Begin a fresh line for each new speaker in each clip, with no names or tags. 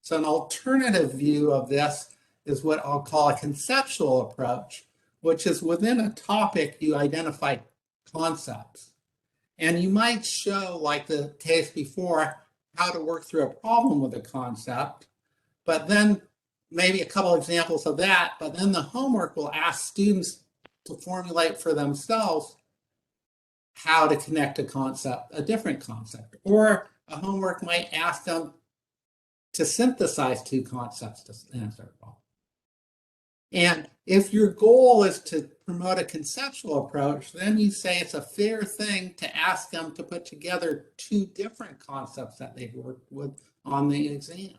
So an alternative view of this is what I'll call a conceptual approach, which is within a topic you identify concepts. And you might show, like the case before, how to work through a problem with a concept, but then maybe a couple examples of that, but then the homework will ask students to formulate for themselves how to connect a concept, a different concept. Or a homework might ask them to synthesize two concepts to answer a problem. And if your goal is to promote a conceptual approach, then you say it's a fair thing to ask them to put together two different concepts that they've worked with on the exam.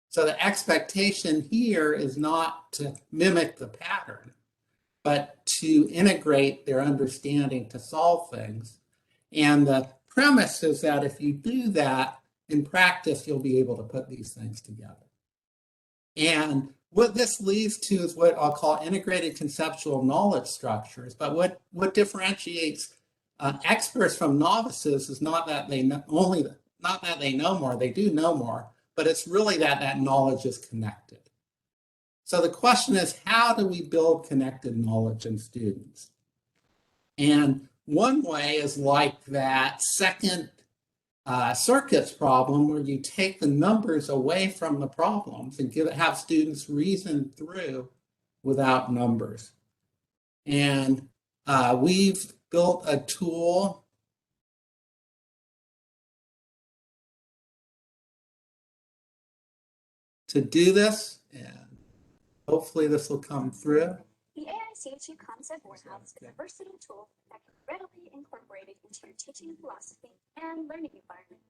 So the expectation here is not to mimic the pattern, but to integrate their understanding to solve things. And the premise is that if you do that, in practice, you'll be able to put these things together. And what this leads to is what I'll call integrated conceptual knowledge structures. But what differentiates experts from novices is not that they know more, they do know more, but it's really that knowledge is connected. So the question is, how do we build connected knowledge in students? And one way is like that second circuits problem, where you take the numbers away from the problems and have students reason through without numbers. And we've built a tool to do this, and hopefully this will come through.
The AICHE Concept Warehouse is a versatile tool that can readily be incorporated into your teaching philosophy and learning environment.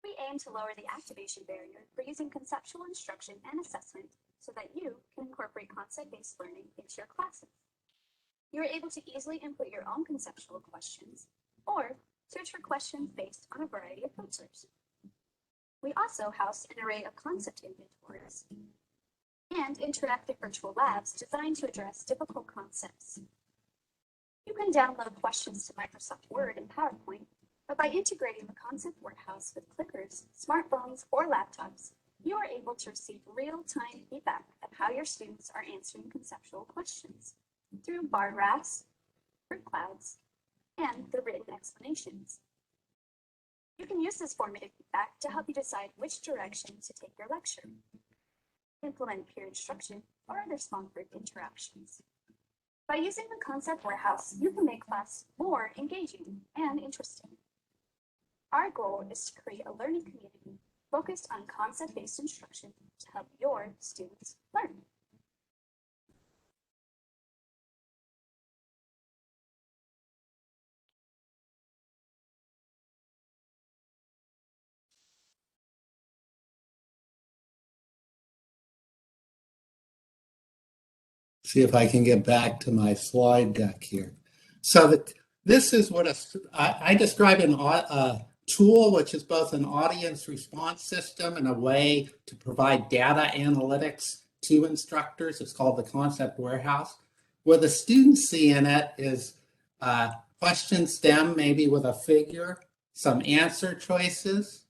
We aim to lower the activation barrier for using conceptual instruction and assessment so that you can incorporate concept-based learning into your classes. You are able to easily input your own conceptual questions or search for questions based on a variety of filters. We also house an array of concept inventories and interactive virtual labs designed to address difficult concepts. You can download questions to Microsoft Word and PowerPoint, but by integrating the Concept Warehouse with clickers, smartphones, or laptops, you are able to receive real-time feedback of how your students are answering conceptual questions through bar graphs, word clouds, and the written explanations. You can use this formative feedback to help you decide which direction to take your lecture, implement peer instruction, or other small group interactions. By using the Concept Warehouse, you can make class more engaging and interesting. Our goal is to create a learning community focused on concept-based instruction to help your students learn.
See if I can get back to my slide deck here. So this is what I describe a tool, which is both an audience response system and a way to provide data analytics to instructors. It's called the Concept Warehouse. What the students see in it is question stem, maybe with a figure, some answer choices,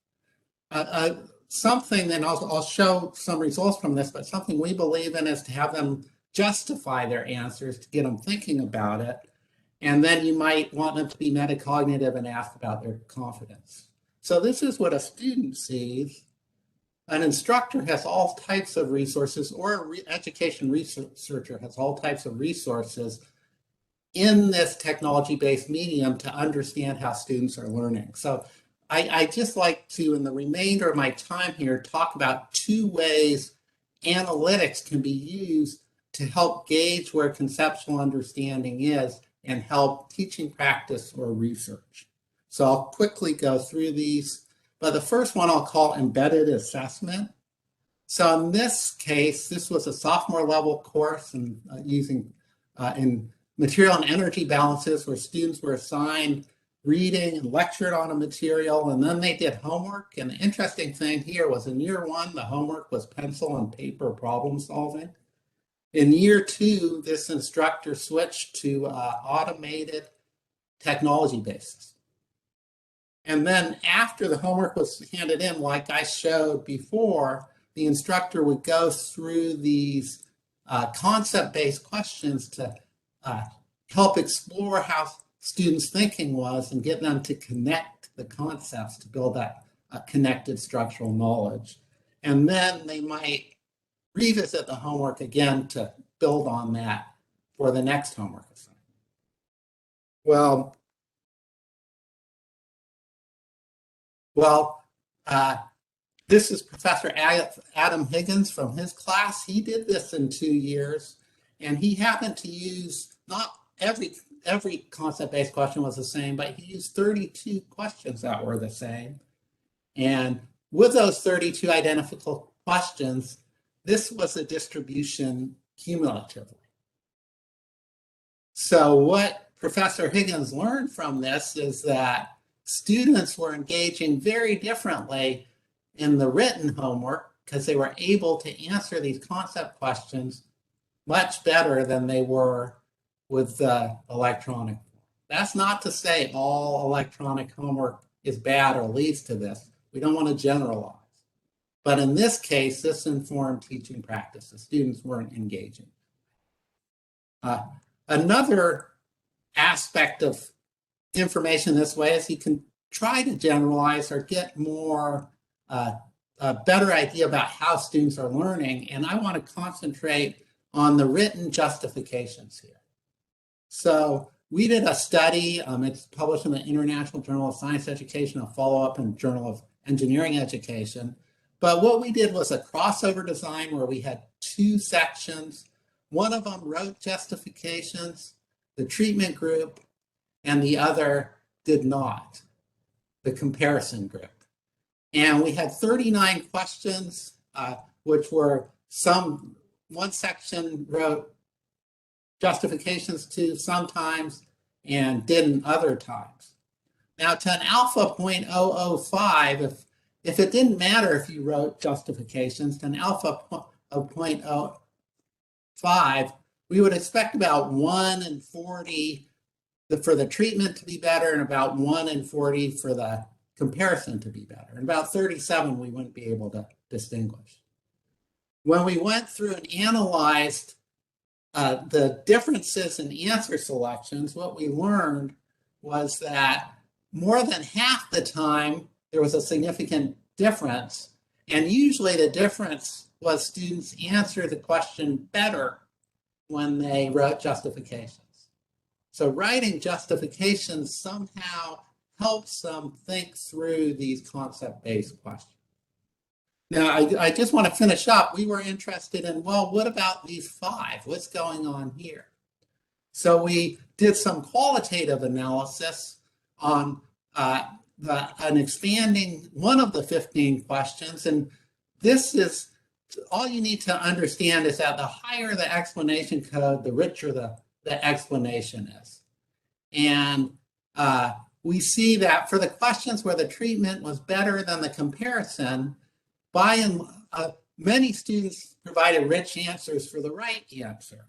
something, then I'll show some results from this, but something we believe in is to have them justify their answers to get them thinking about it. And then you might want them to be metacognitive and ask about their confidence. So this is what a student sees. An instructor has all types of resources, or an education researcher has all types of resources in this technology-based medium to understand how students are learning. So I just like to, in the remainder of my time here, talk about two ways analytics can be used to help gauge where conceptual understanding is and help teaching practice or research. So I'll quickly go through these, but the first one I'll call embedded assessment. So in this case, this was a sophomore level course and using in material and energy balances, where students were assigned reading and lectured on a material, and then they did homework. And the interesting thing here was in year one, the homework was pencil and paper problem solving. In year two, this instructor switched to automated technology basis. And then after the homework was handed in, like I showed before, the instructor would go through these concept-based questions to help explore how students' thinking was and get them to connect the concepts to build that connected structural knowledge. And then they might revisit the homework again to build on that for the next homework assignment. This is Professor Adam Higgins from his class. He did this in 2 years, and he happened to use, not every concept-based question was the same, but he used 32 questions that were the same. And with those 32 identical questions, this was a distribution cumulatively. So what Professor Higgins learned from this is that students were engaging very differently in the written homework because they were able to answer these concept questions much better than they were with the electronic. That's not to say all electronic homework is bad or leads to this. We don't want to generalize. But in this case, this informed teaching practice. The students weren't engaging. Another aspect of information this way is you can try to generalize or get more a better idea about how students are learning. And I want to concentrate on the written justifications here. So we did a study, it's published in the International Journal of Science Education, a follow-up in Journal of Engineering Education. But what we did was a crossover design where we had 2 sections. One of them wrote justifications, the treatment group, and the other did not, the comparison group. And we had 39 questions, which were one section wrote justifications to sometimes and didn't other times. Now to an alpha 0.005, if it didn't matter if you wrote justifications, to an alpha of 0.05, we would expect about 1 in 40 for the treatment to be better and about 1 in 40 for the comparison to be better. And about 37 we wouldn't be able to distinguish. When we went through and analyzed the differences in answer selections, what we learned was that more than half the time there was a significant difference, and usually the difference was students answer the question better when they wrote justifications. So writing justifications somehow helps them think through these concept-based questions. Now, I just want to finish up. We were interested in, well, what about these 5? What's going on here? So we did some qualitative analysis on expanding one of the 15 questions. And this is, all you need to understand is that the higher the explanation code, the richer the explanation is. And we see that for the questions where the treatment was better than the comparison, many students provided rich answers for the right answer.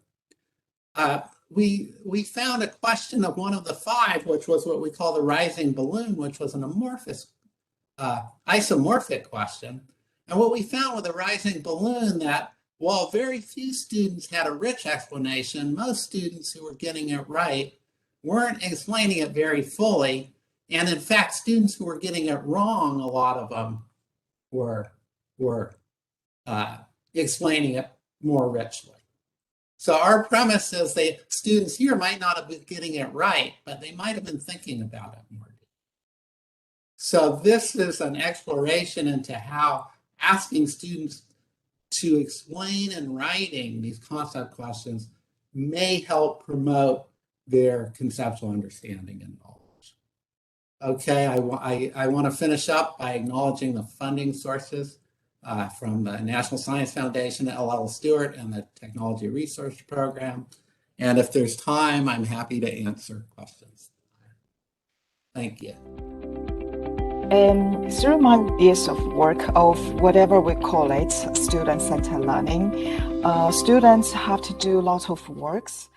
We found a question of one of the 5, which was what we call the rising balloon, which was an isomorphic question. And what we found with the rising balloon, that while very few students had a rich explanation, most students who were getting it right weren't explaining it very fully. And in fact, students who were getting it wrong, a lot of them were explaining it more richly. So our premise is that students here might not have been getting it right, but they might have been thinking about it more. So this is an exploration into how asking students to explain in writing these concept questions may help promote their conceptual understanding and knowledge. Okay, I want to finish up by acknowledging the funding sources from the National Science Foundation, L.L. Stewart, and the Technology Research Program. And if there's time, I'm happy to answer questions. Thank you.
Through my years of work of whatever we call it, student-centered learning, students have to do a lot of works